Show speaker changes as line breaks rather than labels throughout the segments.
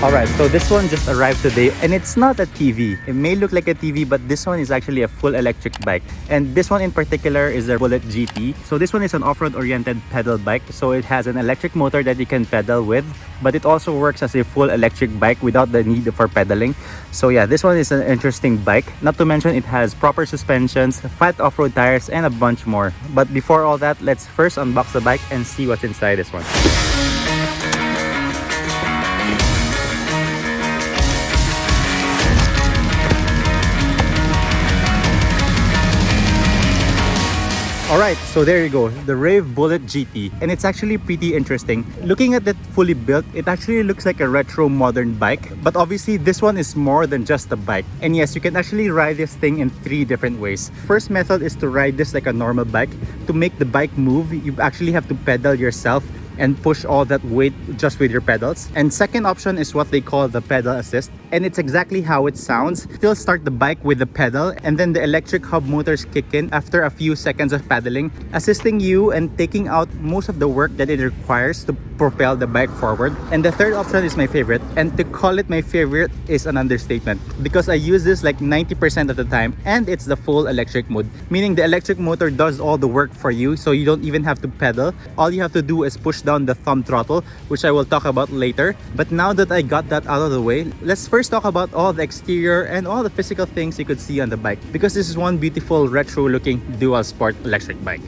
Alright, so this one just arrived today and it's not a TV. It may look like a TV, but this one is actually a full electric bike. And this one in particular is the Bullet GT. So this one is an off-road oriented pedal bike. So it has an electric motor that you can pedal with, but it also works as a full electric bike without the need for pedaling. So yeah, this one is an interesting bike. Not to mention it has proper suspensions, fat off-road tires, and a bunch more. But before all that, let's first unbox the bike and see what's inside this one. Alright, so there you go, the Raev Bullet GT, and it's actually pretty interesting. Looking at it fully built, it actually looks like a retro modern bike, but obviously this one is more than just a bike. And yes, you can actually ride this thing in 3 different ways. First method is to ride this like a normal bike. To make the bike move, you actually have to pedal yourself and push all that weight just with your pedals. And second option is what they call the pedal assist, and it's exactly how it sounds. Still start the bike with the pedal, and then the electric hub motors kick in after a few seconds of pedaling, assisting you and taking out most of the work that it requires to propel the bike forward. And the third option is my favorite, and to call it my favorite is an understatement, because I use this like 90% of the time, and it's the full electric mode, meaning the electric motor does all the work for you, so you don't even have to pedal. All you have to do is push down the thumb throttle, which I will talk about later. But now that I got that out of the way, let's first talk about all the exterior and all the physical things you could see on the bike, because this is one beautiful retro looking dual sport electric bike.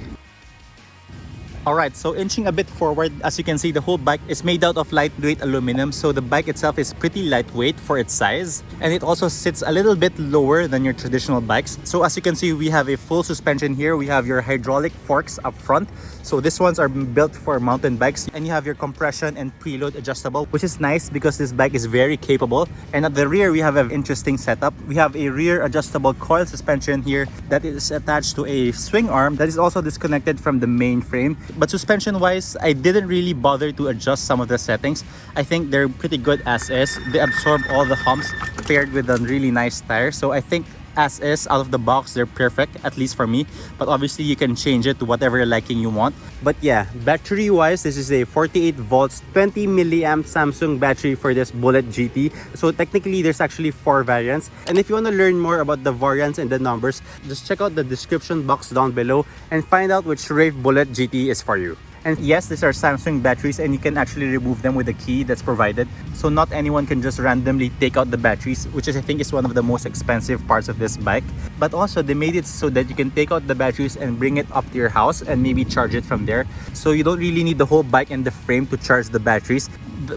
Alright, so inching a bit forward, as you can see, the whole bike is made out of lightweight aluminum, so the bike itself is pretty lightweight for its size, and it also sits a little bit lower than your traditional bikes. So as you can see, we have a full suspension here. We have your hydraulic forks up front, so these ones are built for mountain bikes, and you have your compression and preload adjustable, which is nice because this bike is very capable. And at the rear, we have an interesting setup. We have a rear adjustable coil suspension here that is attached to a swing arm that is also disconnected from the main frame. But suspension wise, I didn't really bother to adjust some of the settings. I think they're pretty good as is. They absorb all the humps paired with a really nice tire. So I think as is, out of the box, they're perfect, at least for me. But obviously you can change it to whatever liking you want. But yeah, battery wise, this is a 48 volts 20 milliamp Samsung battery for this Bullet GT. So technically there's actually 4 variants, and if you want to learn more about the variants and the numbers, just check out the description box down below and find out which Raev Bullet GT is for you. And yes, these are Samsung batteries, and you can actually remove them with a key that's provided. So not anyone can just randomly take out the batteries, which is, I think, is one of the most expensive parts of this bike. But also they made it so that you can take out the batteries and bring it up to your house and maybe charge it from there. So you don't really need the whole bike and the frame to charge the batteries.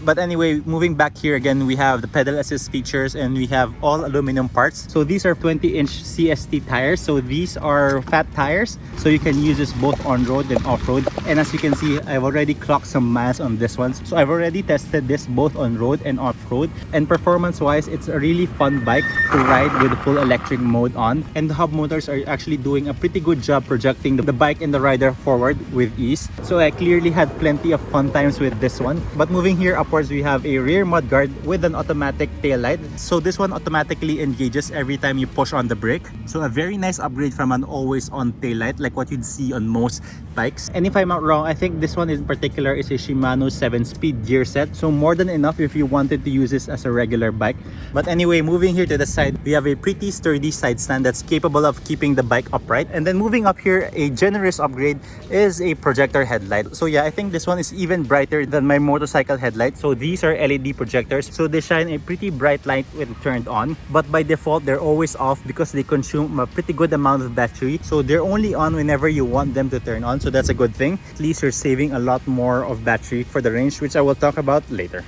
But anyway, moving back here again, we have the pedal assist features, and we have all aluminum parts. So these are 20-inch CST tires. So these are fat tires, so you can use this both on road and off road. And as you can see, I've already clocked some miles on this one, so I've already tested this both on road and off road. And performance wise, it's a really fun bike to ride with the full electric mode on, and the hub motors are actually doing a pretty good job projecting the bike and the rider forward with ease. So I clearly had plenty of fun times with this one. But moving here upwards, we have a rear mudguard with an automatic tail light. So this one automatically engages every time you push on the brake. So a very nice upgrade from an always on tail light like what you'd see on most bikes. And if I'm not wrong, I think this one in particular is a Shimano 7-speed gear set, so more than enough if you wanted to use this as a regular bike. But anyway, moving here to the side, we have a pretty sturdy side stand that's capable of keeping the bike upright. And then moving up here, a generous upgrade is a projector headlight. So yeah, I think this one is even brighter than my motorcycle headlight. So these are LED projectors, so they shine a pretty bright light when turned on, but by default they're always off because they consume a pretty good amount of battery. So they're only on whenever you want them to turn on, so that's a good thing. At least you're saving a lot more of battery for the range, which I will talk about later.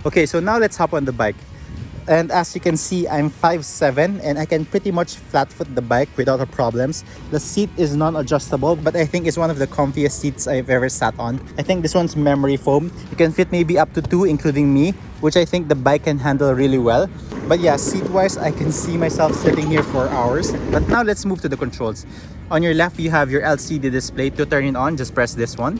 Okay, so now let's hop on the bike. And as you can see, I'm 5'7", and I can pretty much flat foot the bike without problems. The seat is non-adjustable, but I think it's one of the comfiest seats I've ever sat on. I think this one's memory foam. You can fit maybe up to 2, including me, which I think the bike can handle really well. But yeah, seat-wise, I can see myself sitting here for hours. But now let's move to the controls. On your left, you have your LCD display. To turn it on, just press this one.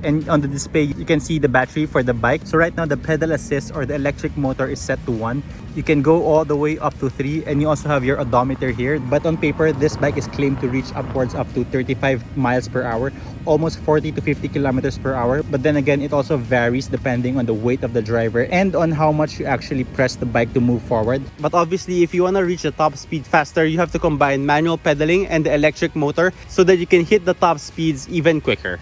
and on the display you can see the battery for the bike. So right now the pedal assist or the electric motor is set to 1. You can go all the way up to 3, and you also have your odometer here. But on paper, this bike is claimed to reach upwards up to 35 miles per hour, almost 40 to 50 kilometers per hour. But then again, it also varies depending on the weight of the driver and on how much you actually press the bike to move forward.
But obviously, if you want to reach the top speed faster, you have to combine manual pedaling and the electric motor so that you can hit the top speeds even quicker.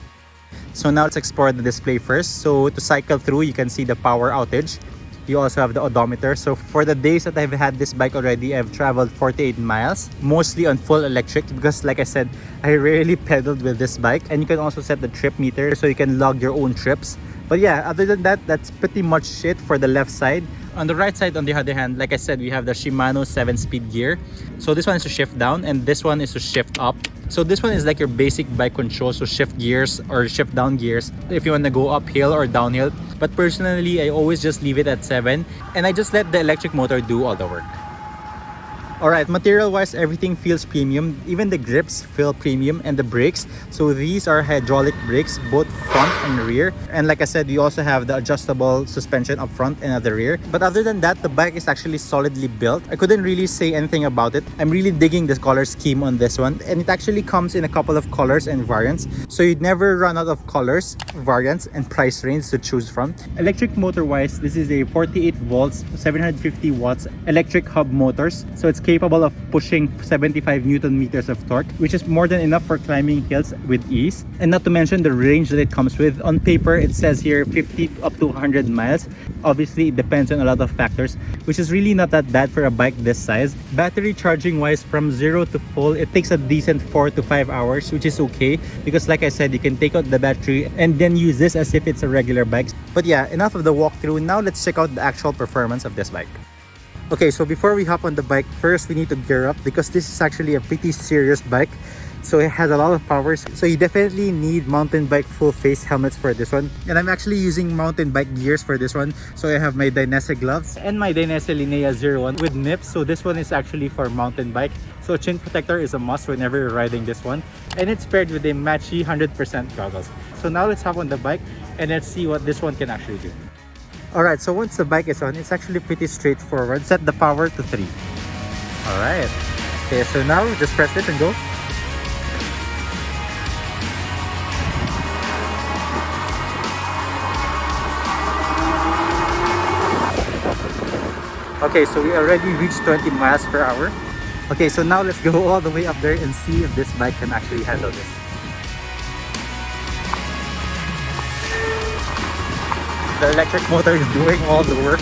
So now let's explore the display first. So to cycle through, you can see the power outage. You also have the odometer. So for the days that I've had this bike already, I've traveled 48 miles, mostly on full electric because like I said, I rarely pedaled with this bike. And you can also set the trip meter so you can log your own trips. But yeah, other than that, that's pretty much it for the left side. On the right side, on the other hand, like I said, we have the Shimano 7-speed gear. So this one is to shift down and this one is to shift up. So this one is like your basic bike control, so shift gears or shift down gears if you want to go uphill or downhill. But personally, I always just leave it at 7 and I just let the electric motor do all the work. Alright, material wise, everything feels premium. Even the grips feel premium, and the brakes. So these are hydraulic brakes, both front and rear. And like I said, you also have the adjustable suspension up front and at the rear. But other than that, the bike is actually solidly built. I couldn't really say anything about it. I'm really digging the color scheme on this one. And it actually comes in a couple of colors and variants. So you'd never run out of colors, variants, and price range to choose from. Electric motor wise, this is a 48 volts, 750 watts electric hub motors. So it's capable of pushing 75 Newton meters of torque, which is more than enough for climbing hills with ease. And not to mention the range that it comes with. On paper, it says here 50 up to 100 miles. Obviously, it depends on a lot of factors, which is really not that bad for a bike this size. Battery charging wise, from 0 to full, it takes a decent 4 to 5 hours, which is okay because like I said, you can take out the battery and then use this as if it's a regular bike. But yeah, enough of the walkthrough. Now let's check out the actual performance of this bike. Okay, so before we hop on the bike, first we need to gear up because this is actually a pretty serious bike. So it has a lot of power. So you definitely need mountain bike full face helmets for this one. And I'm actually using mountain bike gears for this one. So I have my Dainese gloves and my Dainese Linnea 01 with nips. So this one is actually for mountain bike. So chin protector is a must whenever you're riding this one. And it's paired with a matchy 100% goggles. So now let's hop on the bike and let's see what this one can actually do. Alright, so once the bike is on, it's actually pretty straightforward. Set the power to 3. Alright. Okay, so now just press it and go. Okay, so we already reached 20 miles per hour. Okay, so now let's go all the way up there and see if this bike can actually handle this. The electric motor is doing all the work.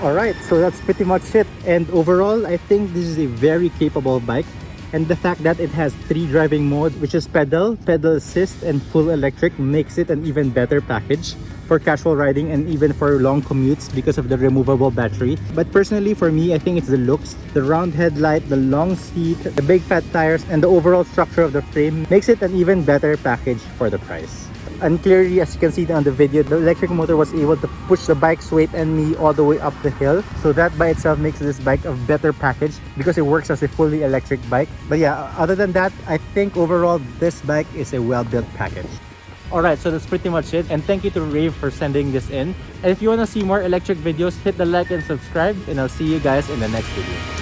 Alright, so that's pretty much it. And overall, I think this is a very capable bike. And the fact that it has 3 driving modes, which is pedal, pedal assist, and full electric, makes it an even better package for casual riding and even for long commutes because of the removable battery. But personally for me, I think it's the looks, the round headlight, the long seat, the big fat tires, and the overall structure of the frame makes it an even better package for the price. And clearly, as you can see on the video, the electric motor was able to push the bike's weight and me all the way up the hill. So that by itself makes this bike a better package because it works as a fully electric bike. But yeah, other than that, I think overall this bike is a well-built package. Alright, so that's pretty much it. And thank you to Raev for sending this in. And if you want to see more electric videos, hit the like and subscribe. And I'll see you guys in the next video.